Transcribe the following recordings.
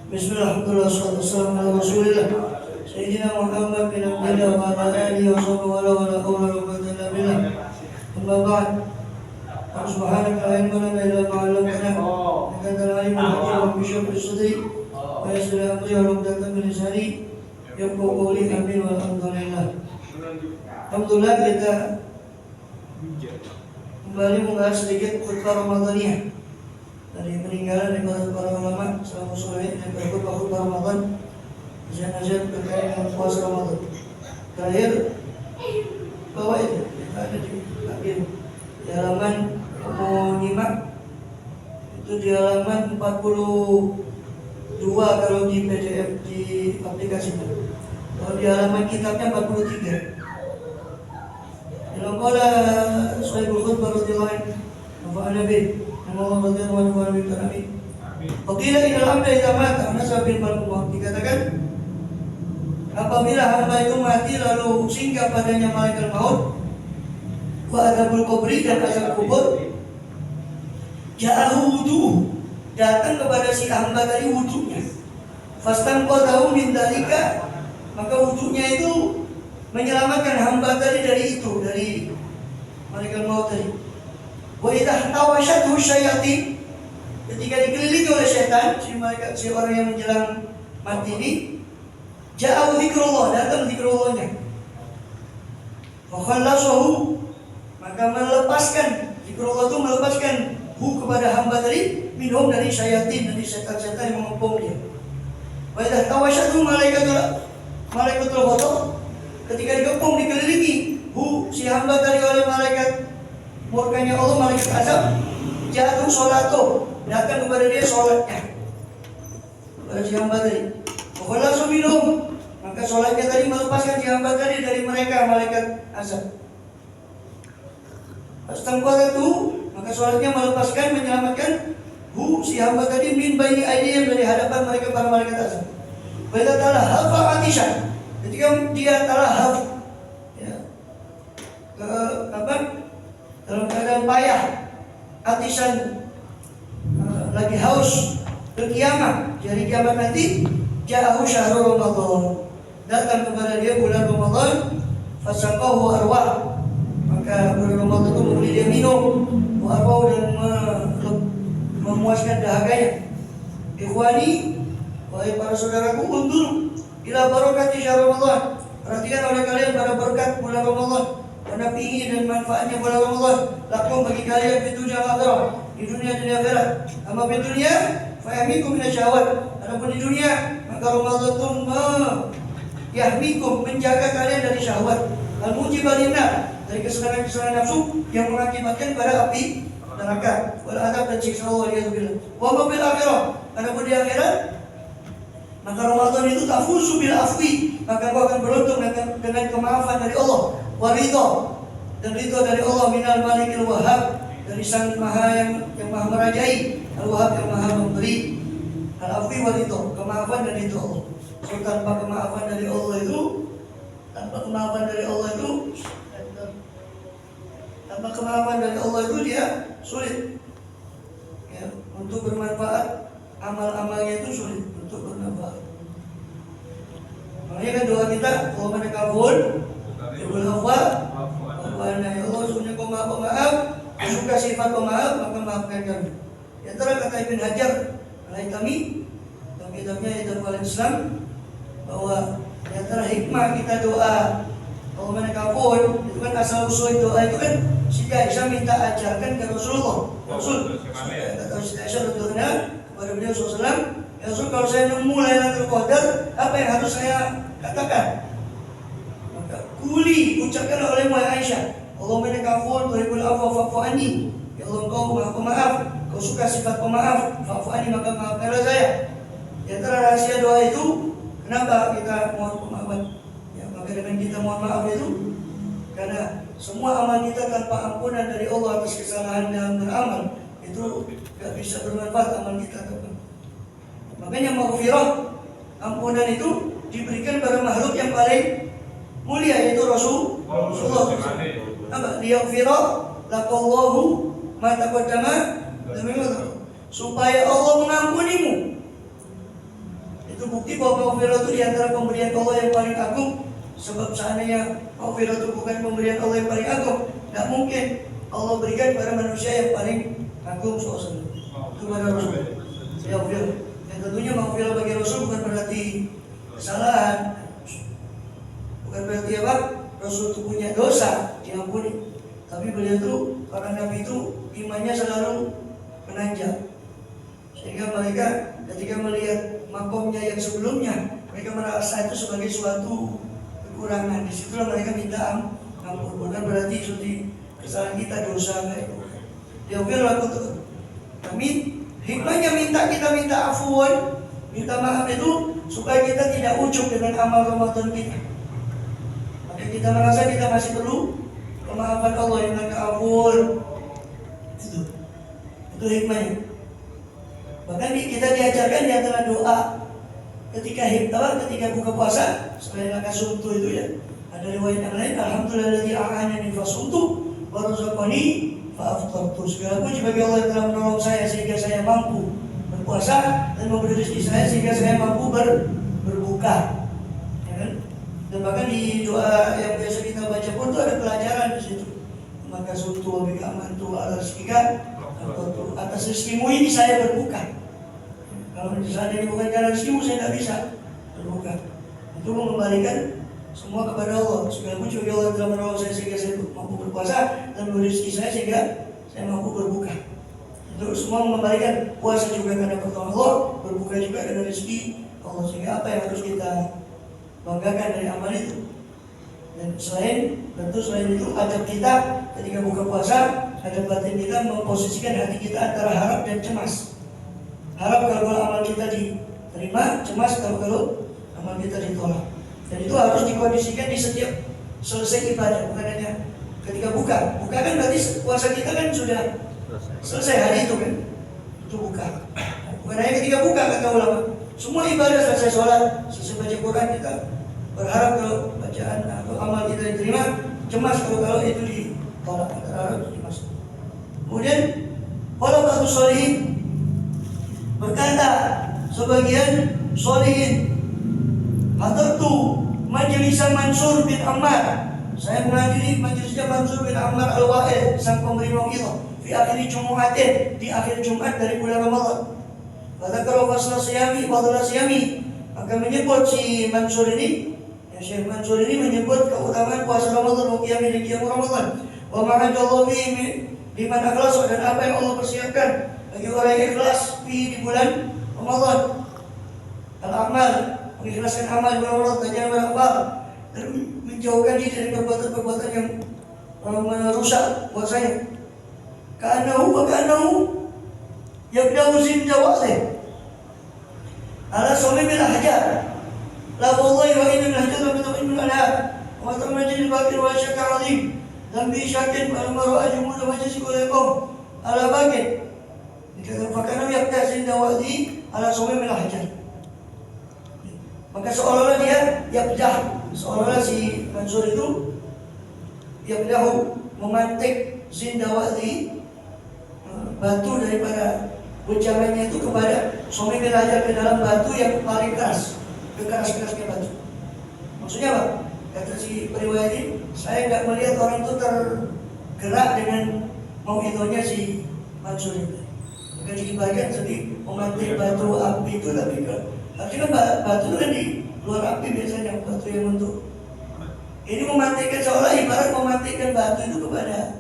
Bismillah, wassalamualaikum ala rasulillah Sayyidina Muhammad bin Abdillah wa ala alihi wa sahbihi wa la hawla wa la quwwata illa billah. Amma ba'd. Subhanaka la ilma lana illa ma 'allamtana innaka antal alimul hakim. Rabbi shrah li sadri wa yassir li amri wahlul 'uqdatam min lisani yafqahu qawli. Amin walhamdulillah. Alhamdulillah, kita kembali membahas sedikit khutbah Ramadaniyah dari peninggalan dari para ulama selama sore dan khutbah Ramadan, nasihat terkait dengan puasa Ramadan. Terakhir bahwa itu kita ada di halaman mau nyimak itu di halaman 42 kalau di PDF di aplikasi. Kalau di halaman kitabnya 43. Dalam qala Sahibul Khutbah radhiyallahu anhu wa nabi Allah radhiyallahu anhu amin. Faqila inal abda idza mata nasabil maut. Dikatakan apabila hamba itu mati lalu singgah padanya malaikat maut wa adzabul qabri dan azab kubur, ja'ahu wudu, datang kepada si hamba tadi wudunya, fastanqadahu min dzalika, maka wudunya itu menyelamatkan hamba tadi dari itu, dari malaikat maut tadi. Wa idza tawashathu syayatin, ketika dikelilingi oleh setan, si orang yang menjelang mati ini, ja'ahu dzikrullah, datang dzikrullahnya. Fa khallasahu, maka melepaskan dzikrullah itu melepaskan kepada hamba tadi minhum, dari syayatin, dari setan-setan yang mengepung dia. Wa idza tawashathu malaikatul ghadab, ketika dikepung dikelilingi si hamba tadi oleh malaikat murkanya Allah, malaikat azab, jatuh sholatuh, datang kepada dia sholatnya kepada si hamba tadi. Pokoknya minum, maka sholatnya tadi melepaskan si hamba tadi dari mereka malaikat azab. Astagfirullah itu, maka sholatnya melepaskan, menyelamatkan si hamba tadi min baini aydihim, dari hadapan mereka para malaikat azab. Bila taala hafa atishan, ketika dia talahaf, ya, dalam keadaan payah, atisan, lagi haus, berkiamat, jadi kiamat nanti, ja'ahu syahrul Ramadan, datang kepada dia bulan Ramadan, fasaqahu arwah, maka bulan Ramadan itu memberi dia minum, arwah, dan memuaskan dahaganya. Ikhwani, wahai para saudaraku, undur ila barakati syahrul Ramadan, perhatikan oleh kalian pada berkat bulan Ramadan, karena nafihi dan manfaatnya bulan Ramadan lakum bagi kalian di dunia akhirat, di dunia dan akhirat. Amma di dunia fa yahmikum min syahwat, adapun di dunia maka Ramadan itu yahmikum, menjaga kalian dari syahwat, al-mujibah lin-nar, dari kesenangan-kesenangan nafsu yang mengakibatkan pada api neraka, wal adab dan siksa Allah waliyadzubillah. Wa bil akhirah, adapun di akhirat maka Ramadan itu tafuzu bil afwi, maka kau akan beruntung dengan kemaafan dari Allah, wa ridha, dan ridha dari Allah, minal malikil wahhab, dari sang maha yang maha merajai, al wahhab yang maha memberi, al afwi wa ridha, kemaafan dan ridha Allah. So, tanpa kemaafan dari Allah itu dia sulit, ya, untuk bermanfaat, amal-amalnya itu sulit untuk bermanfaat. Makanya kan doa kita, Allahumma kafur, Yabul Hawa, ya Allah, sunnah pemaaf, suka sifat pemaaf, maka maafkan kami. Di antara kata Ibn Hajar Al-Haytami dalam kitabnya Hidayah Islam, bahwa di antara hikmah kita doa Allahumma kafur, itu kan asal usul doa itu kan Siti Aisyah minta ajarkan ke Rasulullah. Kata Siti Aisyah radhiyallahu kepada beliau SAW, ya Rasul, kalau saya nemu Lailatul Qadar, apa yang harus saya katakan? Maka kuli, ucapkan oleh Aisyah, Allahumma innaka afuwwun tuhibbul afwa fa'fu anni. Ya Allah, Engkau Maha Pemaaf, Kau suka sifat pemaaf, fa'fu anni, maka maafkanlah saya. Di antara rahasia doa itu, kenapa kita mohon pemaafan? Ya, maka dengan kita mohon maaf itu, karena semua amal kita tanpa ampunan dari Allah atas kesalahan dalam beramal, itu gak bisa bermanfaat amal kita. Makanya maghfirah, ampunan itu diberikan pada makhluk yang paling mulia, yaitu Rasulullah. Apa? Liyaghfira lakallahu ma taqaddama, supaya Allah mengampunimu Itu bukti bahwa maghfirah itu diantara pemberian Allah yang paling agung. Sebab seandainya maghfirah itu bukan pemberian Allah yang paling agung, tidak mungkin Allah berikan kepada manusia yang paling agung SAW. Itu pada Rasul. Maghfirah. Dan tentunya maghfirah bagi Rasul bukan berarti kesalahan. Bukan berarti apa? Rasul itu punya dosa diampuni. Tapi beliau itu, para nabi itu imannya selalu menanjak. Sehingga mereka ketika melihat makomnya yang sebelumnya, mereka merasa itu sebagai suatu kekurangan. Disitulah mereka minta ampun. Bukan berarti itu kesalahan kita, dosa kayak itu. Ya biarlah aku. Kami hikmahnya kita minta afuan, minta maaf itu supaya kita tidak ujub dengan amal Ramadan kita. Maka kita merasa kita masih perlu pemaafan Allah yang minta ampun. Itu hikmahnya. Bahkan kita diajarkan di antara doa ketika buka puasa, selain angka sumtu itu ya, ada riwayat yang lain, alhamdulillahilladzi a'anani fasumtu wa razaqani fa aftartu. Segala puji bagi Allah yang telah menolong saya sehingga saya mampu berpuasa dan memberi rezeki saya sehingga saya mampu berbuka. Ya kan? Dan bahkan di doa yang biasa kita baca pun itu ada pelajaran di situ. Maka sumtu wa bika amantu ala rizqika, atas rezekimu ini saya berbuka. Kalau misalnya ini bukan karena rezekimu, saya tidak bisa berbuka. Itu mengembalikan semua kepada Allah. Segala puji bagi Allah yang telah menolong saya sehingga saya mampu berpuasa dan memberi rezeki saya sehingga saya mampu berbuka. Itu semua mengembalikan puasa juga karena pertolongan Allah, berbuka juga karena rezeki Allah. Sehingga apa yang harus kita banggakan dari amal itu. Dan selain itu adab kita ketika buka puasa, adab batin kita memposisikan hati kita antara harap dan cemas. Harap kalau amal kita diterima, cemas kalau amal kita ditolak. Dan itu harus dikondisikan di setiap selesai ibadah, bukan hanya ketika buka. Buka kan berarti puasa kita kan sudah selesai hari itu kan. Itu buka. Bukan hanya ketika buka kata ulama. Semua ibadah selesai sholat, selesai baca Quran, kita berharap kalau bacaan atau amal kita diterima, cemas kalau itu ditolak, harap cemas. Kemudian kalau batu sholihin berkata sebagian sholihin, hadartu majelis Mansur bin Ammar. Saya menghadiri majelisnya Mansur bin Ammar al-Wa'il, sang pemberi mau'izah, di akhir Jumu'atin, di akhir Jumat dari bulan Ramadan. Kata kalau fasla siyami, fadla siyami, maka menyebut si Mansur ini, ya Syekh Mansur ini menyebut keutamaan puasa Ramadan, wa qiyam Ramadan, wa ma'ajallahu bihi liman akhlas, dan apa yang Allah persiapkan bagi orang yang ikhlas di bulan Ramadan. Al-amal, mengikhlaskan amal di bulan Ramadan, tajam beramal dan menjauhkan diri dari perbuatan-perbuatan yang merusak puasanya. Ka'annahu yabda'u zinda wa'lih ala sawmi bil ahjar la wallahi wa inna min ahjar wa min al-anhar wa tamajil bakir wa syakar azim dan bi syakin wa maru'a jumud wa majlis kulaikum ala bakir dikatakan fakana yabda' zinda wa'lih ala sawmi bil ahjar. Maka seolah-olah dia yabdah, seolah-olah si Mansur itu yabdahu memantik zinda wa'lih, batu daripada ucapannya itu kepada suami belajar ke dalam batu yang paling keras, keras-kerasnya batu. Maksudnya apa? Kata si periwayat ini, saya tidak melihat orang itu tergerak dengan mau'idhahnya si Mansur itu. Maka dibagian sedih memantik batu api itu lebih ke, artinya batu itu kan di luar api biasanya, batu yang untuk ini memantikkan, seolah ibarat memantikkan batu itu kepada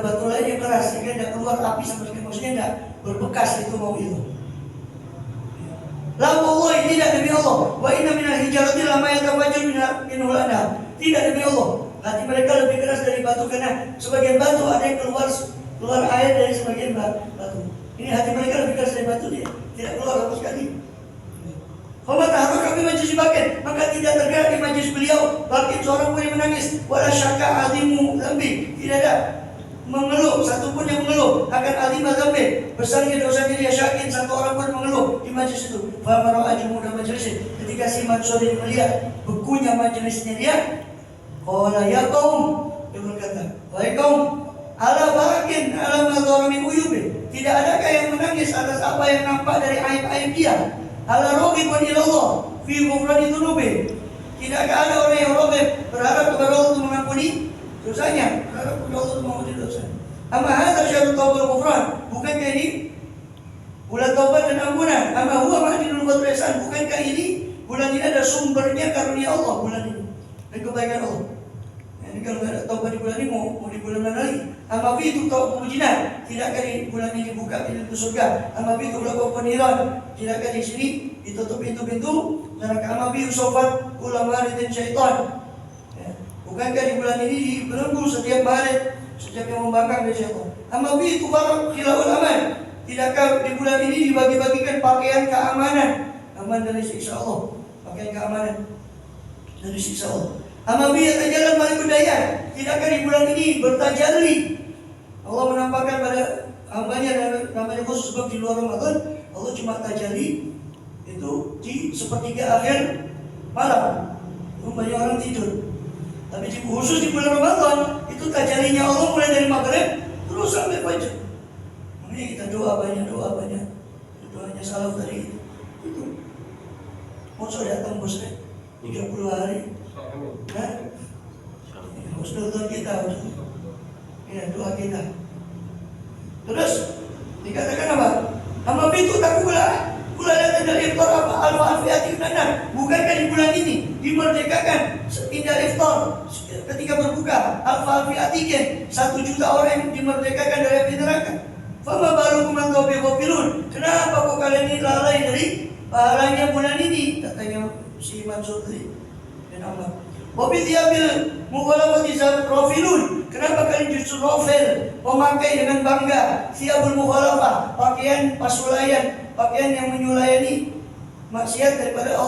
batu lain yang keras sehingga tidak keluar api sama sekali, maksudnya tidak berbekas itu mau itu. La wallahi, tidak demi Allah, wa inna minal hijarati lama yatafajjar minhul anhar. Tidak demi Allah, hati mereka lebih keras dari batu karena sebagian batu ada yang keluar air dari sebagian batu. Ini hati mereka lebih keras dari batu, dia tidak keluar sama sekali. Fama taharrak kami majlis Bakir, maka tidak tergerak di majlis beliau Bakir seorang pun yang menangis, wala syakka azimu dzambi, tidak ada mengeluh, satu pun yang mengeluh akan azimah dzambi, besarnya dosanya dia, syakin satu orang pun mengeluh di majlis itu. Fama ra'a jumuda majlis, ketika si Mansur ini melihat bekunya majlisnya dia, qala ya qaum, dia berkata, wahai kaum, ala barakin ala ma dhara min uyubi, tidak adakah yang menangis atas apa yang nampak dari aib-aib dia? Ala raghibun ila Allah fi ghufrani dzunubi. Tidakkah ada orang yang raghib, berharap kepada Allah untuk mengampuni dosanya, berharap kepada Allah untuk mengampuni dosanya. Amma hadza syahrut taubat ghufran. Bukankah ini bulan taubat dan ampunan? Amma huwa ma'dinul fadl ihsan. Bukankah ini bulan ini ada sumbernya karunia Allah, bulan ini dan kebaikan Allah. Ini kalau tidak ada taubat di bulan ini mau di bulan mana lagi? Amma itu taubat mujinah. Tidakkah di bulan ini dibuka pintu surga? Amma itu berlaku peniran. Tidakkah di sini ditutup pintu-pintu neraka? Amma itu sofat ulama dan syaitan. Bukankah di bulan ini dibelenggu setiap hari, setiap yang membangkang dari syaitan? Amma itu barak khilaful aman. Tidakkah di bulan ini dibagi-bagikan pakaian keamanan? Aman dari siksa Allah. Pakaian keamanan dari siksa Allah. Amma bi yatajalal malikud dayan. Tidakkah di bulan ini bertajalli Allah menampakkan pada hambanya namanya khusus sebab di luar Ramadan Allah cuma tajalli itu di sepertiga akhir malam. Banyak orang tidur. Tapi khusus di bulan Ramadan itu tajallinya Allah mulai dari maghrib terus sampai fajar. Makanya kita doa banyak. Doanya salaf tadi itu. Mau datang bos 30 hari. Harus doa kita, doa kita. Terus dikatakan apa? Amma bitu takula datang dari iftar apa? Al-Fa'afiyati benar. Bukankah di bulan ini dimerdekakan indah iftar ketika berbuka Al-Fa'afiyati 1 juta orang yang dimerdekakan dari api neraka. Fama balukum an tawbiqafilun. Kenapa kok kalian ini lalai dari pahalanya bulan ini? Katanya si Mansur tadi dan Ahmad. Wabi diambil mukhalafati rafilun. Kenapa kalian justru rafil, memakai dengan bangga siabul mukhalafah, pakaian pasulayan, pakaian yang menyulayani maksiat daripada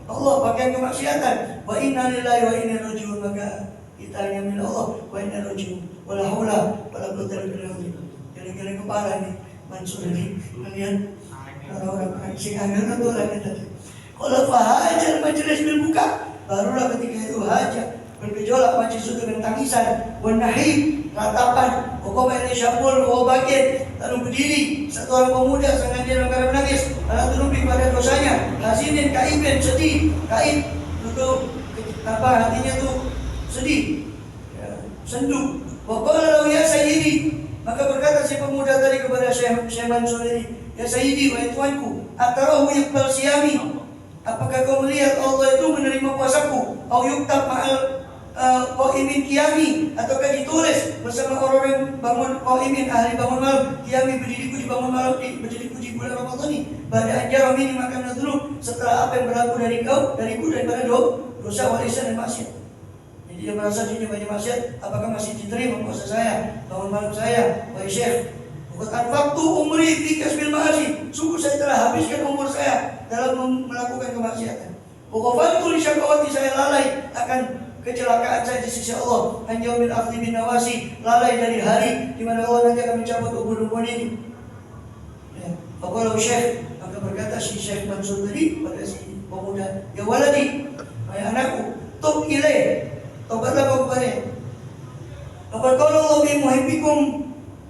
Allah, pakaian kemaksiatan. Wa inna lillahi wa inna ilaihi raji'un. Maka kita hanya milik Allah, wa inna ilaihi raji'un. Wala haula wala quwwata illa billah. Kira-kira kepala nih Mansur ini, kalian orang-orang sing angel itu orang tadi. Kalau fahajar majelis berbuka, barulah ketika itu hajat bergejolak majlis itu dengan tangisan, wanahib, ratapan, pokoknya ini syabul, bagian, lalu berdiri satu orang pemuda sengaja dalam keadaan menangis, lalu terlebih pada dosanya, hasinin, kaibin, sedih, kaib, duduk, hatinya tuh sedih, sendu. Waqala lahu ya sayyidi, maka berkata si pemuda tadi kepada Syekh Mansur ini, ya sayyidi, wahai tuanku, atarahu yaqbal siyami. Apakah kau melihat Allah itu menerima puasaku? Au yuktab ma'al qaimin qiyami, ataukah ditulis bersama orang-orang bangun qaimin, ahli bangun malam, qiyami berdiriku di bangun malam, berdiriku di bulan Ramadan ini. Pada anjar ini makan dulu setelah apa yang berlaku dariku daripada dosa walisan dan maksiat. Jadi dia merasa dirinya banyak maksiat, apakah masih diterima puasa saya, bangun malam saya? Wahai Syekh, bukan waktu umri fi kasbil ma'asi, sungguh saya telah habiskan umur saya dalam melakukan kemaksiatan. Pokoknya tulis syakawati, saya lalai akan kecelakaan saya di sisi Allah. Hanya min akhdi bin nawasi, lalai dari hari di mana Allah nanti akan mencabut ubun-ubun ini. Kalau Syekh, maka berkata si Syekh Mansur tadi pada si pemuda, ya waladi, hai anakku, tub ilaih, tobatlah kau kepada. Apa kalau Allah bi muhibbikum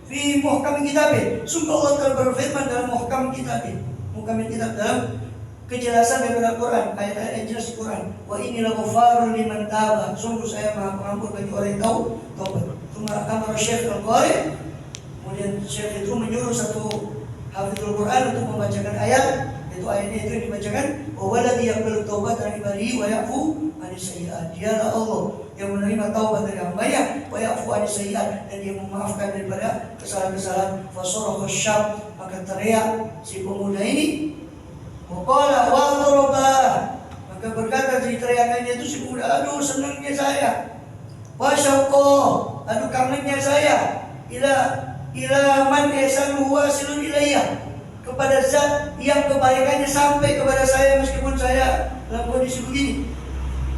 fi muhkam kitabih, sungguh Allah telah berfirman dalam muhkam kitabih, muhkam kitab dalam kejelasan daripada Quran, ayat-ayat yang jelas di Quran. Wa inilah ghafarun liman taba, sungguh saya maha pengampun bagi orang yang tahu taubat. Cuma amar Syekh Al-Qari, kemudian Syekh itu menyuruh satu hafizul Quran untuk membacakan ayat, yaitu ayatnya itu yang dibacakan, wa walladzi yaqbalu taubata an ibadihi wa ya'fu anis sayyi'at. Dialah Allah yang menerima taubat dari hambanya, wa ya'fu anis sayyi'at, dan dia memaafkan daripada kesalahan-kesalahan. Fasarafa syab, maka teriak si pemuda ini, waqala wa daraba, maka berkata di teriakannya itu si pemuda, aduh senangnya saya, wa syaqqa, aduh kangennya saya, ila man ihsanuhu wasilun ilayya, kepada zat yang kebaikannya sampai kepada saya meskipun saya dalam kondisi begini.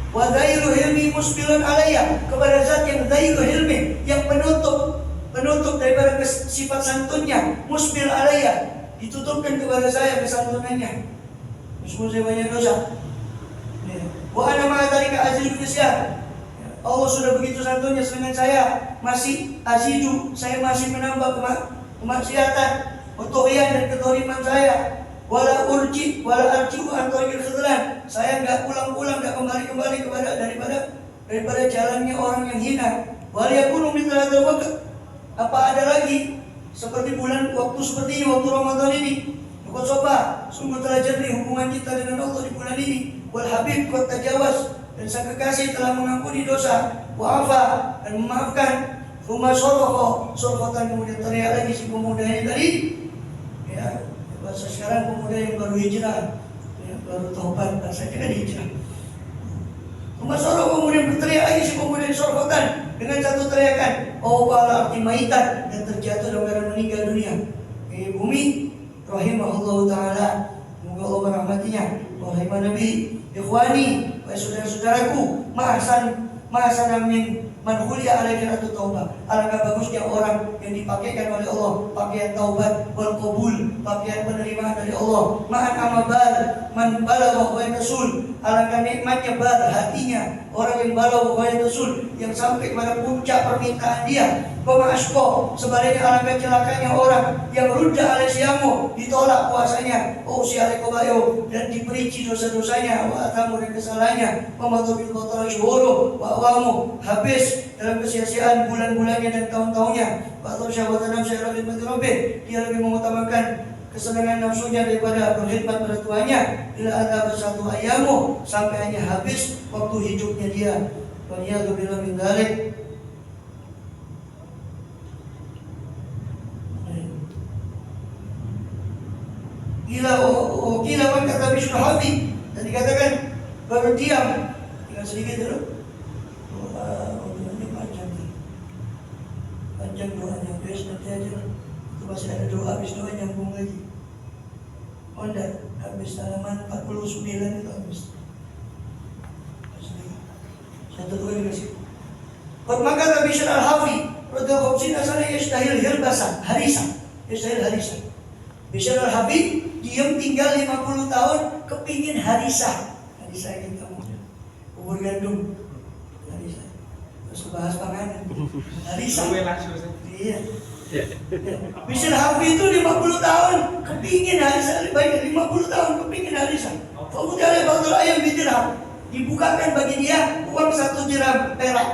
Wa dhairu hilmi musbilun alayya, kepada zat yang dhairu hilmi, yang penutup daripada sifat santunnya, musbil alayya, ditutupkan kepada saya kesantunannya meskipun saya banyak dosa. Wa ana ma'atarika azizu bisyan, Allah sudah begitu santunnya dengan saya masih azizu, saya masih menambah kemaksiatan, ketorian dan ketoriman saya. wala arji'u an tariqil khidlan. Saya enggak pulang-pulang, enggak kembali daripada jalannya orang yang hina. Wal yakunu mithla hadzal waqt. Apa ada lagi seperti waktu seperti ini, waktu Ramadan ini? Qad sofa, sungguh telah jernih hubungan kita dengan Allah di bulan ini. Wal habib qad tajawaz, dan sang kekasih telah mengampuni dosa. Wa afa, dan memaafkan. Rumah sorokatan, kemudian teriak lagi si pemuda ini tadi. Ya, bahasa sekarang pemuda yang baru hijrah, ya, baru taubat, bahasanya kan hijrah. Rumah sorok, kemudian berteriak lagi si pemuda di sorokatan dengan satu teriakan, oh wala arti maitan, dan terjatuh dalam keadaan meninggal dunia. Bumi rahimahullah ta'ala, semoga Allah merahmatinya. Wahai Nabi, ikhwani, wahai saudara-saudaraku, ma'asan min man khuliya alaihi ratu taubah. Alangkah bagusnya orang yang dipakaikan oleh Allah pakaian taubat wal qabul, pakaian penerimaan dari Allah. Ma'an amabal man balagha wa rasul. Alangkah nikmatnya bal hatinya orang yang balagha wa rasul, yang sampai pada puncak permintaan dia. Wa ma'asqa, sebaliknya alangkah celakanya orang yang rudda alaihi siyamu, ditolak puasanya, usialikobayo, dan diperinci dosa-dosanya, wa atamu, dan kesalahannya, wa madhubil batara syuhuru, wa awamu, habis dalam kesia-siaan bulan-bulannya dan tahun-tahunnya. Wa atau syahwatan nafsi ala khidmati rabbih, dia lebih mengutamakan kesenangan nafsunya daripada berkhidmat pada Tuhannya. Bila ada bersatu ayamu, sampai hanya habis waktu hidupnya dia. Wa niyadzubillah min dzalik. Gila man kata Bishr Habib, dan dikatakan berdiam. Tinggal sedikit dulu. Doanya panjang doanya, bias nanti aja. Itu masih ada doa, habis doa nyambung lagi. Oh enggak, habis halaman 49 itu habis. Satu dua dikasih. Maka Nabi Bishr al-Hafi, radhiyallahu anhu, asal yastahil hirbasa, harisa, yastahil harisa. Bishr al-Habib diam tinggal 50 tahun, kepingin harisa. Harisa kita muda, bubur gandum, harisa. Terus bahas panganan, harisa. Iya. Bishr al-Habib itu 50 tahun, kepingin harisa. Baik, 50 tahun kepingin harisa. Kemudian Abdul Ayam bidirham, dibukakan bagi dia uang 1 dirham perak.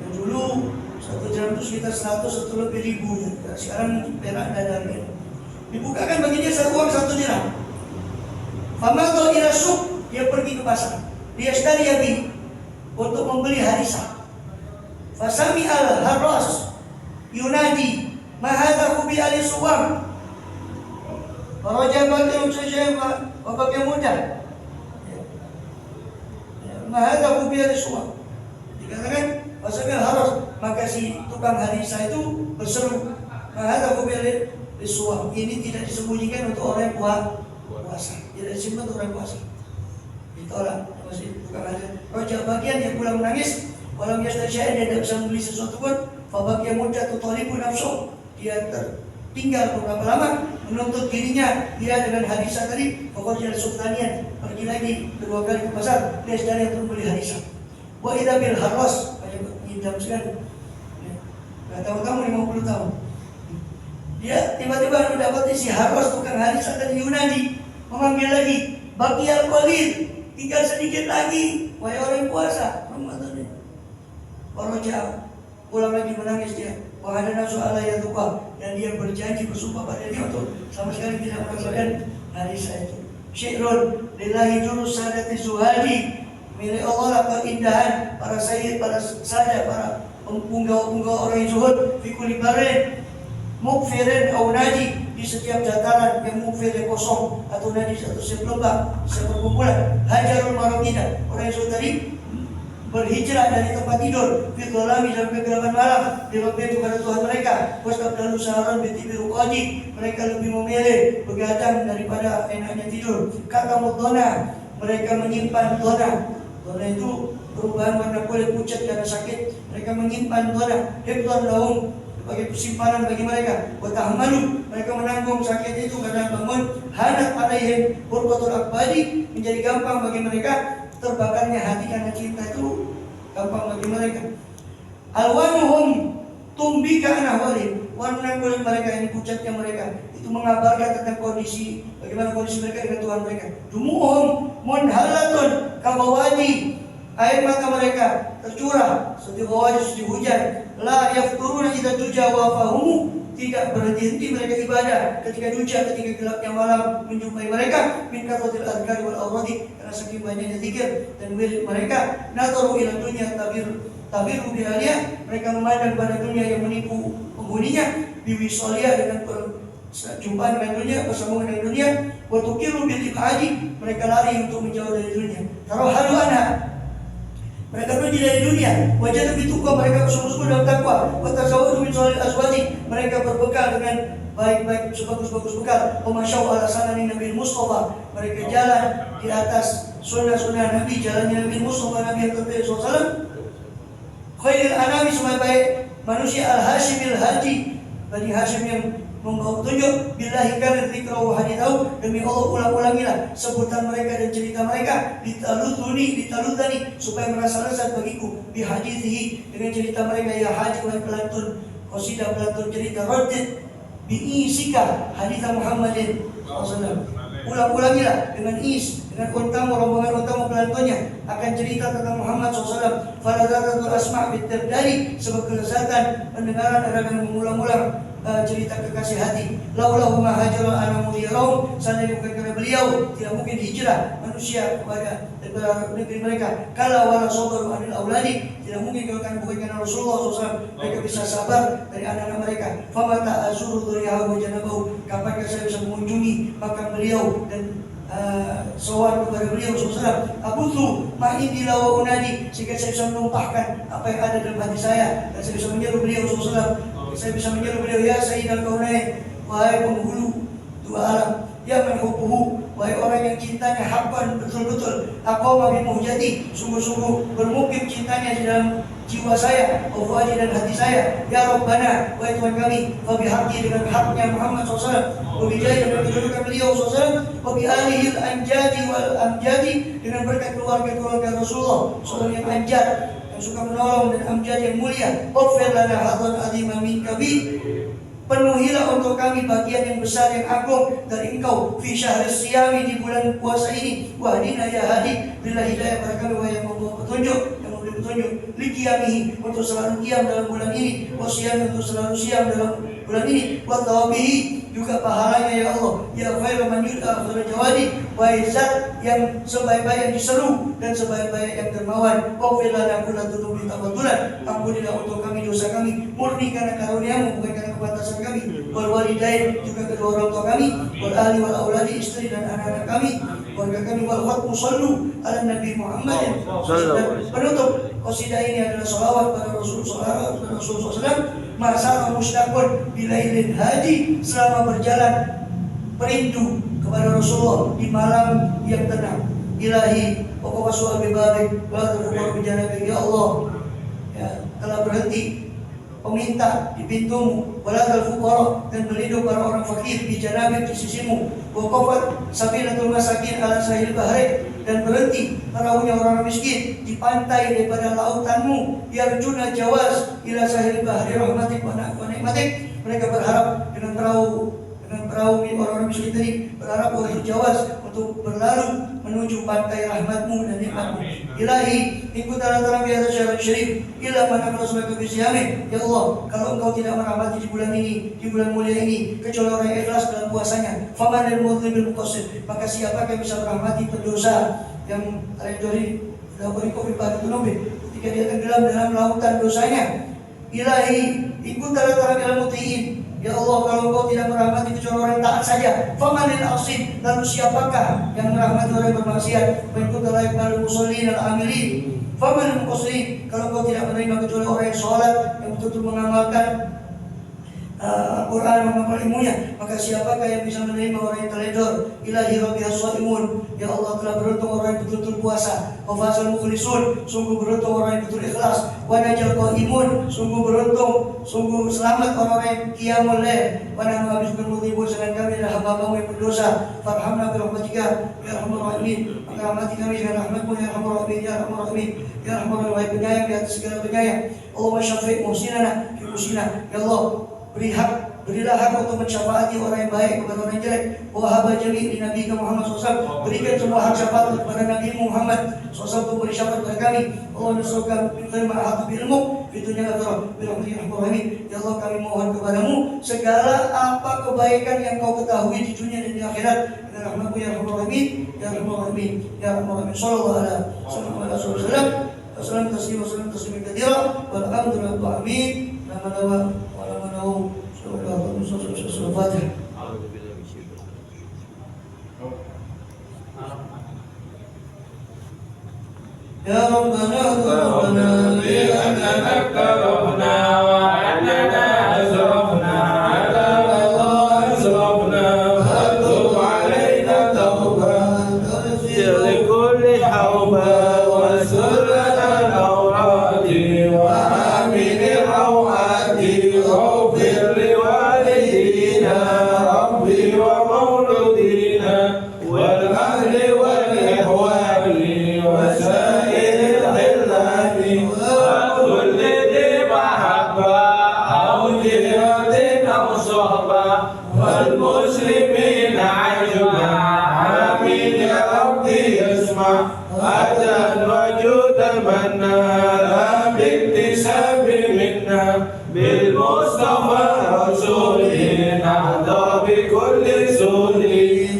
Yang dulu 1 dirham itu sekitar 100 atau lebih ribu ya. Sekarang perak ada harganya. Dibukakan bagi dia uang 1 dirham. Famadha ila suq, dia pergi ke pasar. Dia istari untuk membeli harisa. Fasami al-harras yunadi ma hadha kubi al-suwam. Raja bakal saja bapak yang muda. Ma hadha kubi al-suwam. Dikatakan fasami al-harras, maka si tukang harisa itu berseru, ma hadha kubi al-suwam. Ini tidak disembunyikan untuk orang puasa, tidak disimpan untuk orang puasa. Ditolak masih tukang harisa. Raja bagian yang pulang menangis, walau dia tidak bisa membeli sesuatu pun. Babak yang muda tu talibu nafsu, dia tinggal beberapa lama menuntut dirinya dia dengan harisa tadi. Pokoknya sultanian pergi lagi 2 kali ke pasar, dia sedang untuk membeli harisa. Wa idza bil harras, idam sekali. Enggak tahu-tahu 50 tahun. Dia tiba-tiba mendapati si harras tukang harisa dari Yunani memanggil lagi, baqiyal qalil, tinggal sedikit lagi, wahai orang puasa. Ramadan ini. Waraja pulang lagi menangis dia. Wahadana so'ala ya tuqah, dan dia berjanji bersumpah pada dia untuk sama sekali tidak merasakan harisa itu. Syi'run lillahi jurus sadati zuhadi, milik Allah lah keindahan para sayyid, para saja, para penggawa-penggawa orang yang zuhud. Fikuli barin mukfirin au nadi, di setiap dataran yang mukfir yang kosong, atau nadi satu setiap lembah, setiap perkumpulan. Hajarul marabina, orang yang zuhud tadi berhijrah dari tempat tidur, fitolami dalam kegelapan malam, dirobek kepada Tuhan mereka. Wastab dalu saharan bitibiru qadi, mereka lebih memilih begadang daripada enaknya tidur. Kata mudona, mereka menyimpan dona. Dona itu perubahan warna kulit pucat karena sakit. Mereka menyimpan dona. Hibdan lahum, sebagai simpanan bagi mereka. Watahmalu, mereka menanggung sakit itu karena bangun. Hanat alaihim burqatul akbadi, menjadi gampang bagi mereka terbakarnya hati karena cinta itu gampang bagi mereka. Alwanuhum tumbika anahwalihim, warna kulit mereka, ini pucatnya mereka, itu mengabarkan tentang kondisi, bagaimana kondisi mereka dengan Tuhan mereka. Dumuhum munhalatun kawawadi, air mata mereka tercurah seperti bawahnya seperti hujan. La yafturuna idza tuja wa fahumu, tidak berhenti mereka ibadah ketika duja, ketika gelapnya malam menjumpai mereka. Min kathratil adhkar wal awradi, karena saking banyaknya zikir dan wirid mereka. Nadaru ila dunya tabiru bihalia, mereka memandang pada dunia yang menipu penghuninya. Biwisalia, dengan perjumpaan dengan dunia, bersambungan dengan dunia. Wa tuqiru bil ibadi, mereka lari untuk menjauh dari dunia. Tarohalu anha, mereka pergi dari dunia. Wajah lebih tukar, mereka bersungguh-sungguh dalam takwa. Watasawwadu min sholil azwaji, mereka berbekal dengan baik-baik, sebagus-bagus bekal. Wamasyau ala sanani Nabi Mustafa, mereka jalan di atas sunnah-sunnah Nabi, jalannya Nabi Mustafa, Nabi yang terpilih SAW. Khairil anami, sebaik-baik manusia, al-Hashimil Haji, Bani Hashim yang membawa petunjuk. Billahi kana dzikrahu hadithahu, demi Allah ulang-ulangilah sebutan mereka dan cerita mereka. Ditaludani, supaya merasa lezat bagiku. Bihadithihi, dengan cerita mereka. Ya haji, wahai pelantun qasidah, pelantun cerita. Raddid bi'isika haditha Muhammadin SAW, ulang-ulangilah dengan dengan untamu, rombongan untamu pelantunnya akan cerita tentang Muhammad SAW. Faladatul asma' bitardari, sebab kelezatan pendengaran adalah dengan mengulang-ulang cerita kekasih hati. Laulahu ma hajara ana mudiyarahum, seandainya bukan karena beliau tidak mungkin hijrah manusia kepada negeri mereka. Kala wala sabaru anil auladi, tidak mungkin kalau kan bukan karena Rasulullah SAW mereka bisa sabar dari anak-anak mereka. Famata azuru dzuriyahu wa janabahu, kapankah saya bisa mengunjungi makam beliau dan sowan kepada beliau SAW. Abuthu ma'indila wa unadi, sehingga saya bisa menumpahkan apa yang ada dalam hati saya, dan saya bisa menyeru beliau SAW. Saya bisa menyeru beliau, ya Sayyidal Kaunain, wahai penghulu dua alam. Ya man hubbuhu, wahai orang yang cintanya haqqan, betul-betul. Aqama bi muhjati, sungguh-sungguh bermukim cintanya di dalam jiwa saya, fuadi dan hati saya. Ya Rabbana, wahai Tuhan kami, wa bihaqqi, dengan haknya Muhammad SAW, wa bijaya, dengan kedudukan beliau SAW, wa bi alihil anjadi wal amjadi, dengan berkat keluarga Rasulullah SAW yang anjad, yang suka menolong, dan amjad yang mulia. Waghfir lana hadzal azima minka bi, penuhilah untuk kami bagian yang besar yang agung dari Engkau. Fi syahris siyami, di bulan puasa ini. Wahdina ya hadi, berilah hidayah pada kami, wahai yang membawa petunjuk, yang memberi petunjuk. Liqiyamihi, untuk selalu qiyam dalam bulan ini. Wasiyam, untuk selalu siam dalam bulan ini. Wa thawabihi, juga pahalanya ya Allah. Ya khairu man yud'a khairu jawadi, wahai zat yang sebaik-baik yang diseru dan sebaik-baik yang dermawan. Waghfir lana kulla dzunubi tawaddulan, ampunilah untuk kami dosa kami murni karena karunia-Mu, bukan karena kepantasan kami. Wal walidain, juga kedua orang tua kami. Wal ahli wal auladi, istri dan anak-anak kami, keluarga kami. Wal khatmu sallu ala Nabi Muhammadin. Dan penutup qasidah ini adalah salawat pada Rasulullah SAW. Masa mustakun bilailin haji, selama berjalan perindu kepada Rasulullah di malam yang tenang. Ilahi pokok suami babik wa tadhkur bijanabi, ya Allah, ya, telah berhenti peminta di pintumu. Waladal fuqara, dan berlindung para orang fakir di janabik, di sisimu. Waqafat safinatul masakin ala sahil bahrain, dan berhenti perahunya orang miskin di pantai daripada lautanmu. Yarjuna jawaz ila sahil bahri rahmatik wa nikmatik, mereka berharap dengan perahu orang miskin tadi, berharap untuk jawaz, untuk berlalu menuju pantai rahmatmu dan nikmatmu. Ilahi, ikut dalam biasa syarat syarif, ila man akhlasaka bi siyamih. Ya Allah, kalau Engkau tidak merahmati di bulan ini, di bulan mulia ini, kecuali orang yang ikhlas dalam puasanya, faman lil mudhibil muqassid, maka siapakah yang bisa merahmati pendosa yang dari dalam kopi pada tunubi, ketika dia tenggelam dalam lautan dosanya. Ilahi, ikut dalam mutiin. Ya Allah, kalau Engkau tidak merahmati kecuali orang yang taat saja, famanil asin, lalu siapakah yang merahmati orang yang bermaksiat? Mengikut layak pada musallin al-amilin. Famanil muqsirin, kalau Engkau tidak menerima kecuali orang yang sholat, yang betul-betul mengamalkan Al-Quran, mengamal ilmunya, maka siapakah yang bisa menerima orang yang teledor? Ilahi rabbi as-shaimun, ya Allah, telah beruntung orang yang betul-betul puasa. Wa fazal mukhlisun, sungguh beruntung orang yang betul ikhlas. Wa najal qaimun, sungguh beruntung, sungguh selamat orang yang qiyamul lail. Wa nahnu abidul mudhibun, sedang kami adalah hamba-Mu yang berdosa. Farhamna bi rahmatika ya arhamar rahimin, maka rahmati kami dengan rahmat-Mu ya arhamar rahimin, ya arhamar rahimin, ya arhamar rahimin, wahai penyayang di atas segala penyayang. Allahumma syafi' muhsinana nufusina. Ya Allah, berilah hak untuk mensyafaati orang yang baik kepada orang yang jelek. Wa haba jami' li Nabi Muhammad SAW. Berikan semua hak syafaat kepada Nabi Muhammad SAW untuk beri syafaat kepada kami. Allah nasuka min khair ma ahatu bil ilmu fi dunya akhirah bi rahmatika rahim. Ya Allah, kami mohon kepadamu segala apa kebaikan yang kau ketahui di dunia dan di akhirat. Ya rahmatku ya rahman rahim, ya rahman rahim, ya rahman rahim. Sallallahu alaihi wasallam. Wasallam taslim katsira. Walhamdulillahi rabbil alamin. Al-Fatihah. Ya Rabbana bi'annana karahna wa annana asrafna ala Allah asrafna fatub alaina tawbah likulli hawba wa surana al-awrati wa amin al-awati waghfir liwalidina rabbi wa mawludina wal ahli wal ihwani wa والمسلمين عجبا آمين يا ربي اسمع أجل وجود منا باكتساب منا بالمصطفى رسوله نهضى بكل سوء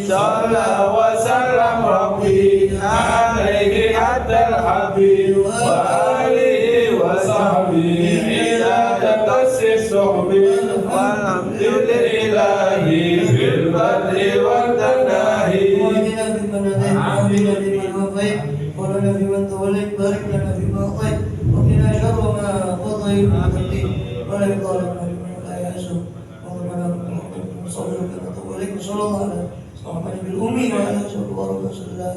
صلى وسلم ربي عليه حتى الحبيب وآله وصحبه إلى تقصي صحبه والحمد لله في البدر والتناهي واهدنا فيمن هديت وعافنا فيمن عافيت ولنا فيمن توليت بارك لنا فيما اعطيت وقنا شر ما قضيت وتقيت ولا يضار من لا يعزو اللهم صل وسلم وصلى الله على محمد بالامي وعلى اله وصحبه وسلم.